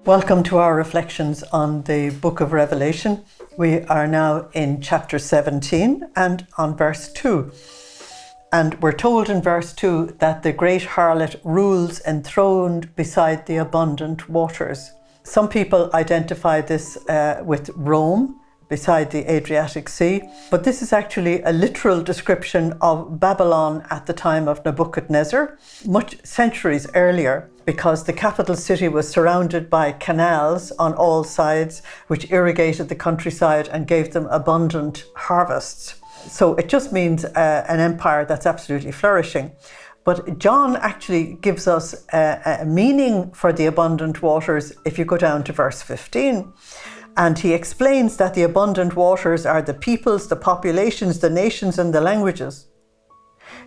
Welcome to our reflections on the book of Revelation. We are now in chapter 17 and on verse 2. And we're told in verse 2 that the great harlot rules enthroned beside the abundant waters. Some people identify this with Rome, beside the Adriatic Sea, but this is actually a literal description of Babylon at the time of Nebuchadnezzar, much centuries earlier, because the capital city was surrounded by canals on all sides, which irrigated the countryside and gave them abundant harvests. So it just means an empire that's absolutely flourishing. But John actually gives us a meaning for the abundant waters if you go down to verse 15. And he explains that the abundant waters are the peoples, the populations, the nations, and the languages.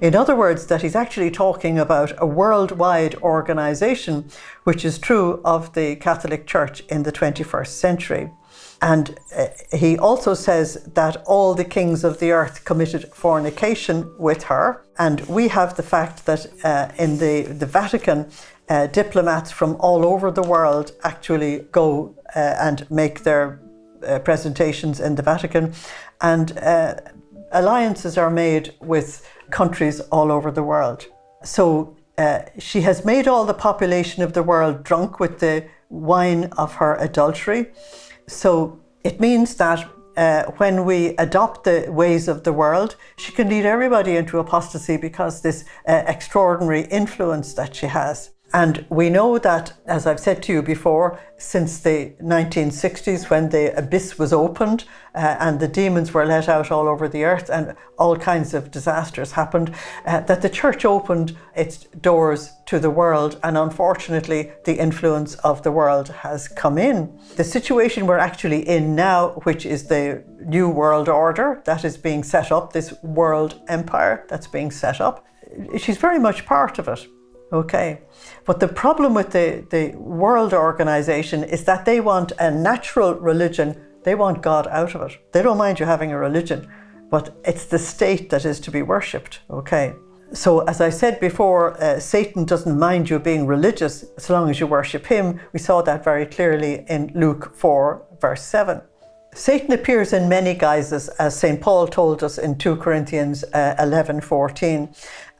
In other words, that he's actually talking about a worldwide organization, which is true of the Catholic Church in the 21st century. And he also says that all the kings of the earth committed fornication with her. And we have the fact that in the Vatican, diplomats from all over the world actually go and make their presentations in the Vatican. And alliances are made with countries all over the world. So she has made all the population of the world drunk with the wine of her adultery. So it means that when we adopt the ways of the world, she can lead everybody into apostasy because this extraordinary influence that she has. And we know that, as I've said to you before, since the 1960s, when the abyss was opened and the demons were let out all over the earth and all kinds of disasters happened, that the church opened its doors to the world, and unfortunately the influence of the world has come in. The situation we're actually in now, which is the new world order that is being set up, this world empire that's being set up, she's very much part of it. Okay, but the problem with the world organization is that they want a natural religion. They want God out of it. They don't mind you having a religion, but it's the state that is to be worshipped. Okay, so as I said before, Satan doesn't mind you being religious as long as you worship him. We saw that very clearly in Luke 4, verse 7. Satan appears in many guises, as St. Paul told us in 2 Corinthians 11:14.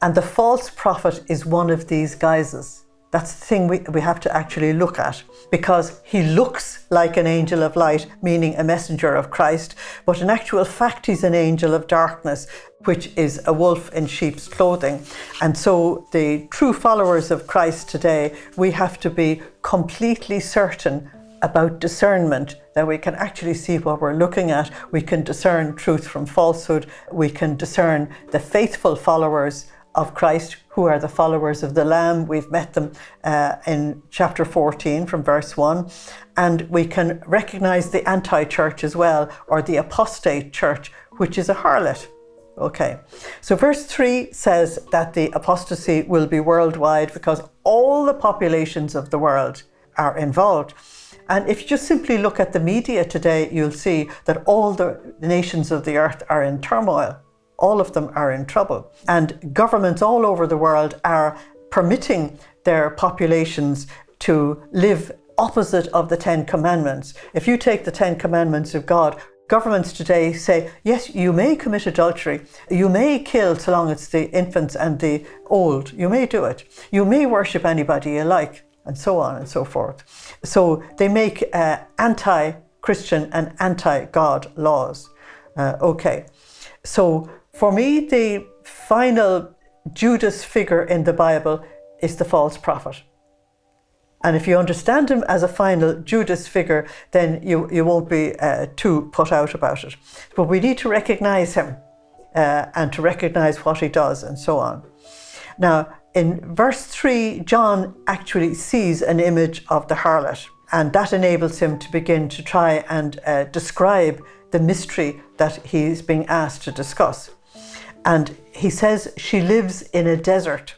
And the false prophet is one of these guises. That's the thing we have to actually look at, because he looks like an angel of light, meaning a messenger of Christ, but in actual fact he's an angel of darkness, which is a wolf in sheep's clothing. And so the true followers of Christ today, we have to be completely certain about discernment, that we can actually see what we're looking at. We can discern truth from falsehood. We can discern the faithful followers of Christ, who are the followers of the Lamb. We've met them in chapter 14 from verse 1. And we can recognize the anti-church as well, or the apostate church, which is a harlot. Okay, so verse 3 says that the apostasy will be worldwide because all the populations of the world are involved. And if you just simply look at the media today, you'll see that all the nations of the earth are in turmoil. All of them are in trouble. And governments all over the world are permitting their populations to live opposite of the 10 Commandments. If you take the 10 Commandments of God, governments today say, yes, you may commit adultery. You may kill so long it's the infants and the old. You may do it. You may worship anybody you like, and so on and so forth. So they make anti-Christian and anti-God laws. Okay, so for me, the final Judas figure in the Bible is the false prophet. And if you understand him as a final Judas figure, then you won't be too put out about it. But we need to recognize him and to recognize what he does and so on. Now, in verse 3, John actually sees an image of the harlot, and that enables him to begin to try and describe the mystery that he's being asked to discuss. And he says she lives in a desert.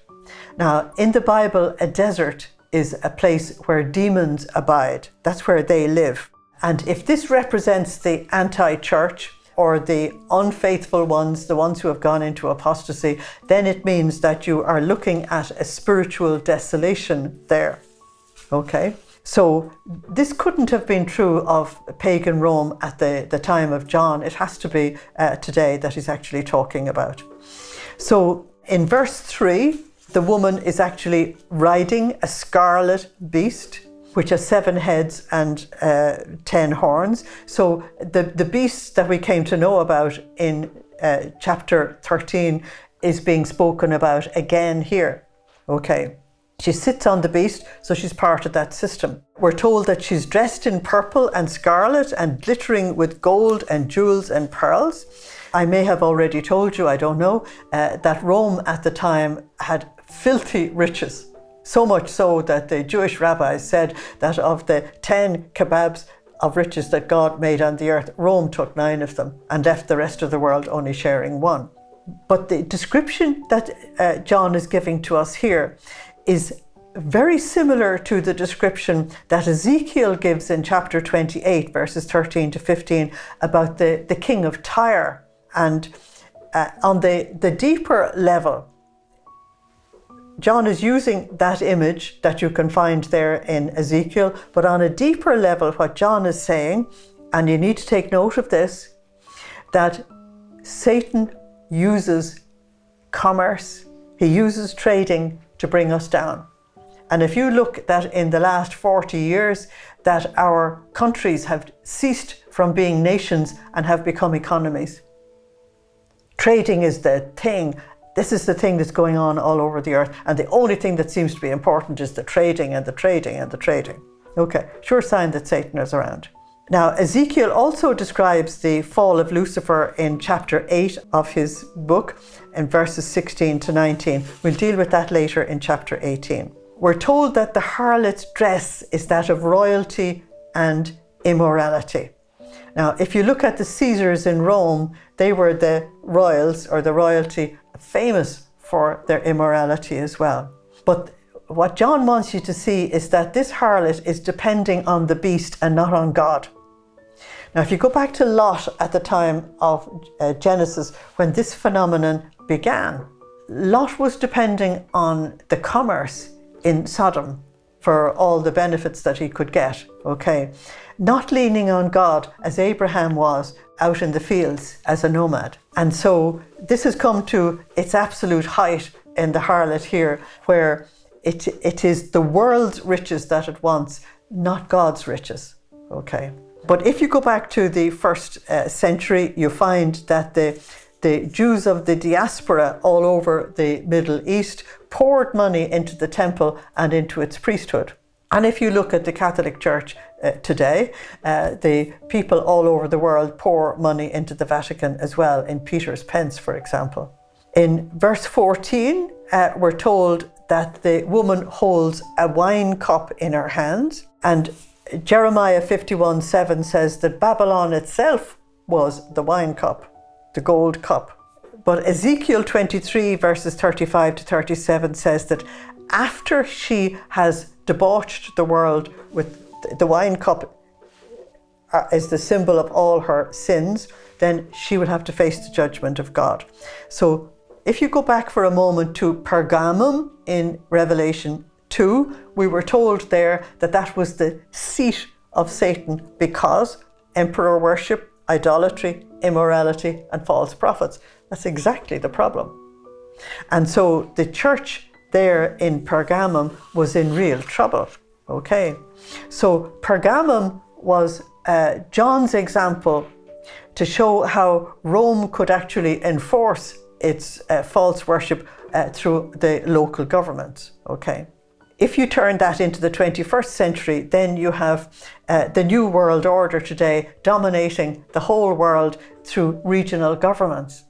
Now, in the Bible, a desert is a place where demons abide. That's where they live. And if this represents the anti-church, or the unfaithful ones, the ones who have gone into apostasy, then it means that you are looking at a spiritual desolation there. Okay? So this couldn't have been true of pagan Rome at the time of John. It has to be today that he's actually talking about. So in verse 3, the woman is actually riding a scarlet beast, which has 7 heads and 10 horns. So the beast that we came to know about in chapter 13 is being spoken about again here. Okay. She sits on the beast, so she's part of that system. We're told that she's dressed in purple and scarlet and glittering with gold and jewels and pearls. I may have already told you, I don't know, that Rome at the time had filthy riches. So much so that the Jewish rabbis said that of the 10 kebabs of riches that God made on the earth, Rome took 9 of them and left the rest of the world only sharing 1. But the description that John is giving to us here is very similar to the description that Ezekiel gives in chapter 28, verses 13 to 15, about the king of Tyre. And on the deeper level, John is using that image that you can find there in Ezekiel, but on a deeper level, what John is saying, and you need to take note of this, that Satan uses commerce, he uses trading to bring us down. And if you look that in the last 40 years, that our countries have ceased from being nations and have become economies. Trading is the thing. This is the thing that's going on all over the earth. And the only thing that seems to be important is the trading and the trading and the trading. Okay, sure sign that Satan is around. Now, Ezekiel also describes the fall of Lucifer in chapter 8 of his book, in verses 16 to 19. We'll deal with that later in chapter 18. We're told that the harlot's dress is that of royalty and immorality. Now, if you look at the Caesars in Rome, they were the royals or the royalty, famous for their immorality as well. But what John wants you to see is that this harlot is depending on the beast and not on God. Now, if you go back to Lot at the time of Genesis, when this phenomenon began, Lot was depending on the commerce in Sodom for all the benefits that he could get, okay? Not leaning on God as Abraham was out in the fields as a nomad. And so this has come to its absolute height in the harlot here, where it is the world's riches that it wants, not God's riches, okay? But if you go back to the first century, you find that the Jews of the diaspora all over the Middle East poured money into the temple and into its priesthood. And if you look at the Catholic Church today, the people all over the world pour money into the Vatican as well, in Peter's pence, for example. In verse 14, we're told that the woman holds a wine cup in her hands, and Jeremiah 51:7 says that Babylon itself was the wine cup, the gold cup. But Ezekiel 23 verses 35 to 37 says that after she has debauched the world with the wine cup is the symbol of all her sins, then she will have to face the judgment of God. So if you go back for a moment to Pergamum in Revelation 2, we were told there that that was the seat of Satan because emperor worship, idolatry, immorality, and false prophets. That's exactly the problem. And so the church there in Pergamum was in real trouble. Okay, so Pergamum was John's example to show how Rome could actually enforce its false worship through the local governments. Okay. If you turn that into the 21st century, then you have the New World Order today dominating the whole world through regional governments,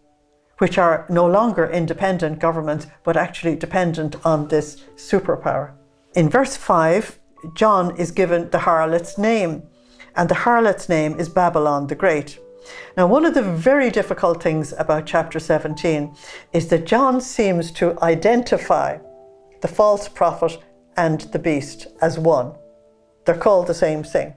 which are no longer independent governments, but actually dependent on this superpower. In verse 5, John is given the harlot's name, and the harlot's name is Babylon the Great. Now, one of the very difficult things about chapter 17 is that John seems to identify the false prophet and the beast as one. They're called the same thing,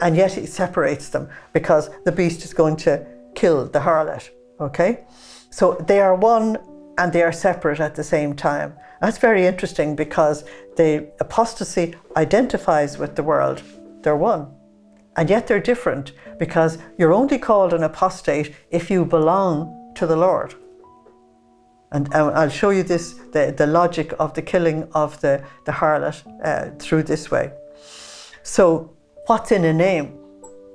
and yet he separates them because the beast is going to kill the harlot, okay? So they are one and they are separate at the same time. That's very interesting because the apostasy identifies with the world. They're one. And yet they're different because you're only called an apostate if you belong to the Lord. And I'll show you this, the logic of the killing of the harlot through this way. So what's in a name?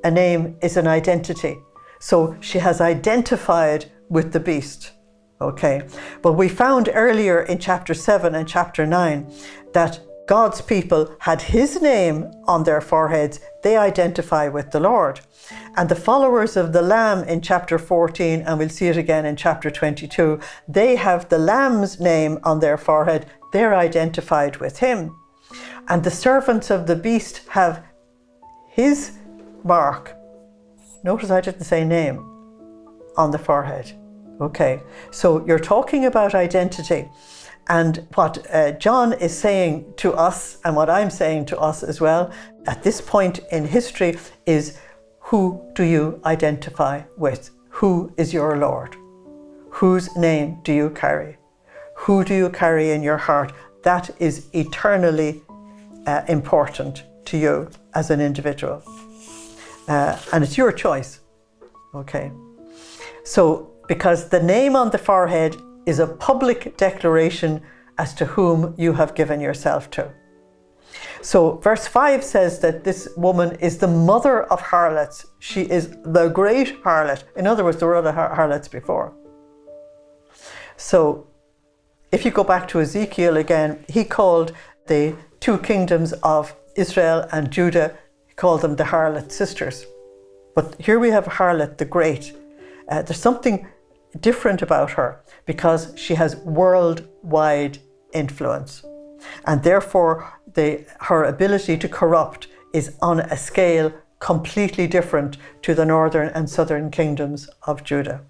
A name is an identity. So she has identified with the beast. Okay, but we found earlier in chapter 7 and chapter 9 that God's people had his name on their foreheads. They identify with the Lord. And the followers of the Lamb in chapter 14, and we'll see it again in chapter 22, they have the Lamb's name on their forehead. They're identified with him. And the servants of the beast have his mark. Notice I didn't say name on the forehead. Okay, so you're talking about identity. And what John is saying to us, and what I'm saying to us as well, at this point in history, is who do you identify with? Who is your Lord? Whose name do you carry? Who do you carry in your heart? That is eternally important to you as an individual. And it's your choice. Okay. So, because the name on the forehead is a public declaration as to whom you have given yourself to. So verse 5 says that this woman is the mother of harlots. She is the great harlot. In other words, there were other harlots before. So if you go back to Ezekiel again, he called the two kingdoms of Israel and Judah, he called them the harlot sisters. But here we have Harlot the Great. There's something different about her because she has worldwide influence, and therefore her ability to corrupt is on a scale completely different to the northern and southern kingdoms of Judah.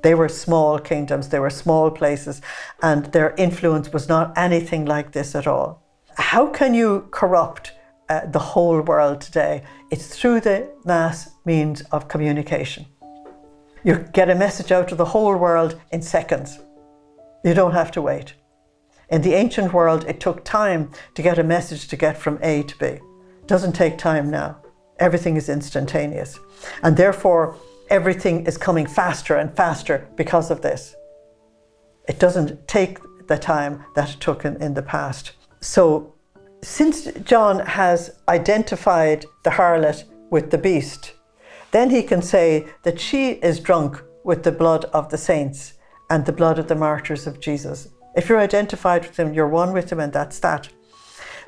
They were small kingdoms, they were small places, and their influence was not anything like this at all. How can you corrupt the whole world today? It's through the mass means of communication. You get a message out to the whole world in seconds. You don't have to wait. In the ancient world, it took time to get a message to get from A to B. It doesn't take time now. Everything is instantaneous. And therefore, everything is coming faster and faster because of this. It doesn't take the time that it took in the past. So, since John has identified the harlot with the beast, then he can say that she is drunk with the blood of the saints and the blood of the martyrs of Jesus. If you're identified with him, you're one with him, and that's that.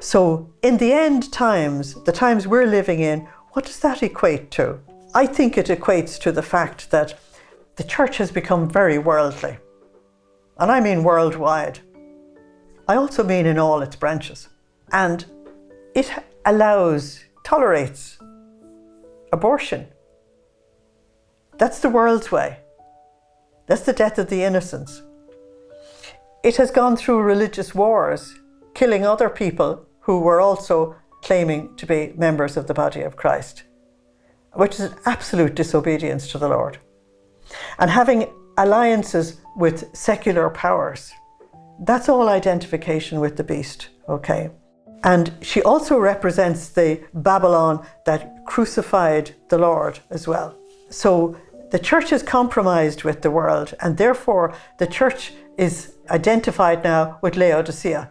So in the end times, the times we're living in, what does that equate to? I think it equates to the fact that the church has become very worldly. And I mean worldwide. I also mean in all its branches. And it tolerates abortion. That's the world's way. That's the death of the innocents. It has gone through religious wars, killing other people who were also claiming to be members of the body of Christ, which is an absolute disobedience to the Lord. And having alliances with secular powers, that's all identification with the beast, okay? And she also represents the Babylon that crucified the Lord as well. So the church is compromised with the world, and therefore the church is identified now with Laodicea.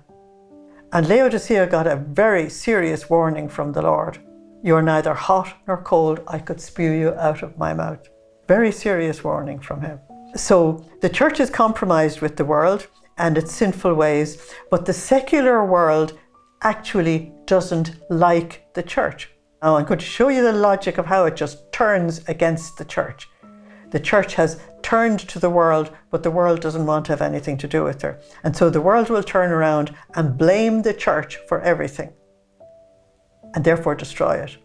And Laodicea got a very serious warning from the Lord. You are neither hot nor cold, I could spew you out of my mouth. Very serious warning from him. So the church is compromised with the world and its sinful ways, but the secular world actually doesn't like the church. Now I'm going to show you the logic of how it just turns against the church. The church has turned to the world, but the world doesn't want to have anything to do with her. And so the world will turn around and blame the church for everything and therefore destroy it.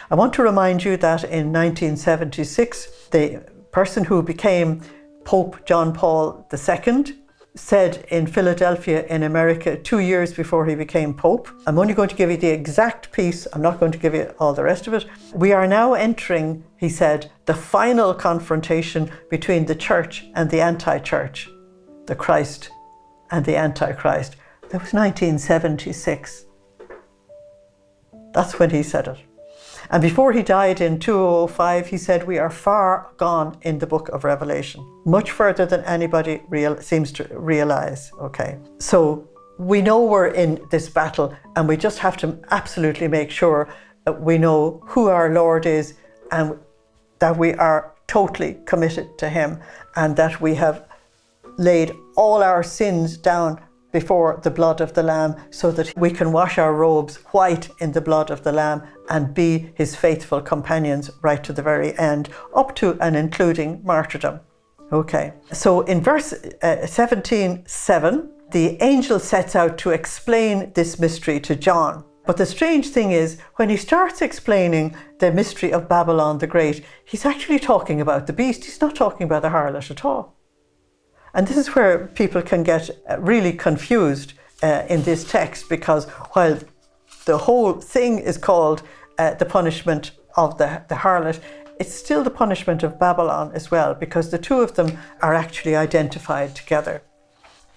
I want to remind you that in 1976, the person who became Pope John Paul II said in Philadelphia in America 2 years before he became Pope, I'm only going to give you the exact piece, I'm not going to give you all the rest of it. We are now entering, he said, the final confrontation between the church and the anti-church, the Christ and the Antichrist. It was 1976. That's when he said it. And before he died in 2005, he said, we are far gone in the book of Revelation, much further than anybody seems to realize. Okay, so we know we're in this battle, and we just have to absolutely make sure that we know who our Lord is, and that we are totally committed to him, and that we have laid all our sins down before the blood of the Lamb, so that we can wash our robes white in the blood of the Lamb and be his faithful companions right to the very end, up to and including martyrdom. Okay, so in verse 17:7, the angel sets out to explain this mystery to John. But the strange thing is, when he starts explaining the mystery of Babylon the Great, he's actually talking about the beast. He's not talking about the harlot at all. And this is where people can get really confused in this text, because while the whole thing is called the punishment of the harlot, it's still the punishment of Babylon as well, because the two of them are actually identified together.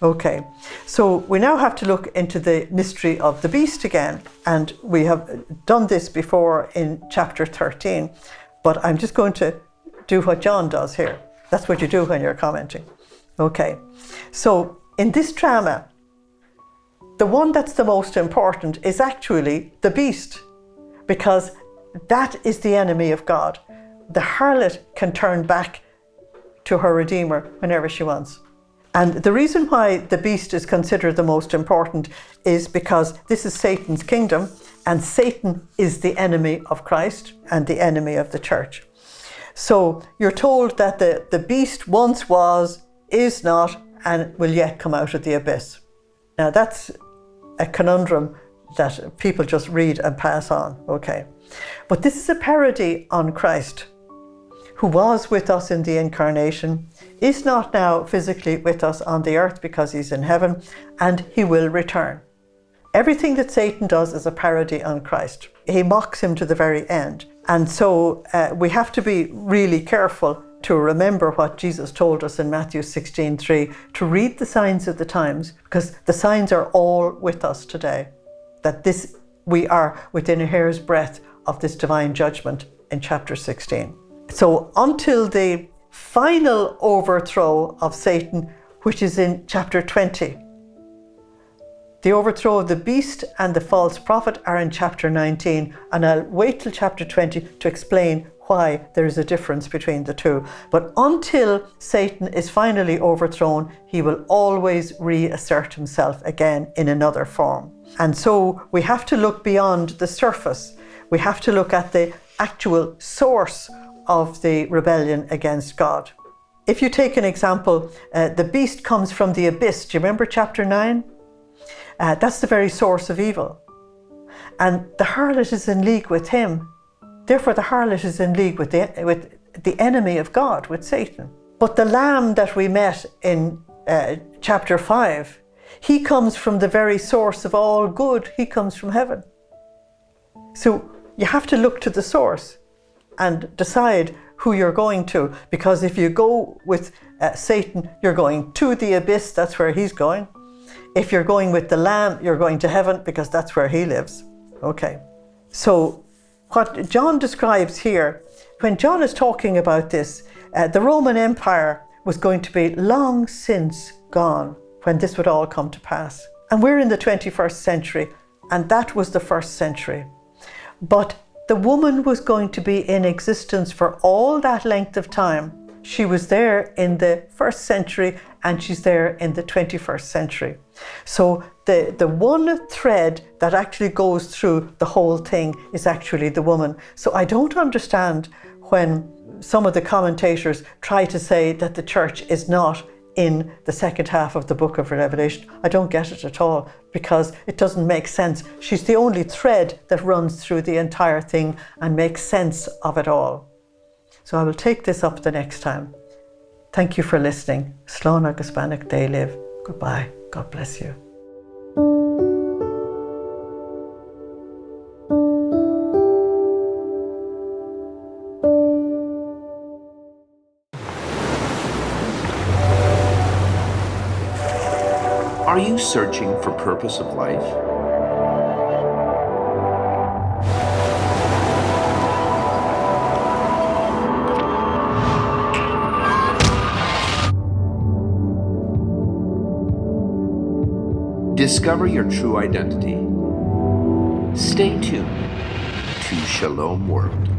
Okay, so we now have to look into the mystery of the beast again, and we have done this before in chapter 13, but I'm just going to do what John does here. That's what you do when you're commenting. Okay, so in this drama, the one that's the most important is actually the beast, because that is the enemy of God. The harlot can turn back to her Redeemer whenever she wants. And the reason why the beast is considered the most important is because this is Satan's kingdom, and Satan is the enemy of Christ and the enemy of the church. So you're told that the beast once was, is not, and will yet come out of the abyss. Now that's a conundrum that people just read and pass on, okay. But this is a parody on Christ, who was with us in the incarnation, is not now physically with us on the earth because he's in heaven, and he will return. Everything that Satan does is a parody on Christ. He mocks him to the very end. And so we have to be really careful to remember what Jesus told us in Matthew 16:3, to read the signs of the times, because the signs are all with us today, that we are within a hair's breadth of this divine judgment in chapter 16. So until the final overthrow of Satan, which is in chapter 20, the overthrow of the beast and the false prophet are in chapter 19, and I'll wait till chapter 20 to explain why there is a difference between the two. But until Satan is finally overthrown, he will always reassert himself again in another form. And so we have to look beyond the surface. We have to look at the actual source of the rebellion against God. If you take an example, the beast comes from the abyss. Do you remember chapter 9? That's the very source of evil. And the harlot is in league with him. Therefore, the harlot is in league with the enemy of God, with Satan. But the lamb that we met in chapter 5, he comes from the very source of all good. He comes from heaven. So you have to look to the source and decide who you're going to, because if you go with Satan, you're going to the abyss. That's where he's going. If you're going with the lamb, you're going to heaven, because that's where he lives. Okay, so what John describes here, when John is talking about this, the Roman Empire was going to be long since gone when this would all come to pass. And we're in the 21st century, and that was the first century. But the woman was going to be in existence for all that length of time. She was there in the first century, and she's there in the 21st century. So the one thread that actually goes through the whole thing is actually the woman. So I don't understand when some of the commentators try to say that the church is not in the second half of the book of Revelation. I don't get it at all, because it doesn't make sense. She's the only thread that runs through the entire thing and makes sense of it all. So I will take this up the next time. Thank you for listening. Slán agus Banach Dé live. Goodbye. God bless you. Are you searching for purpose of life? Discover your true identity. Stay tuned to Shalom World.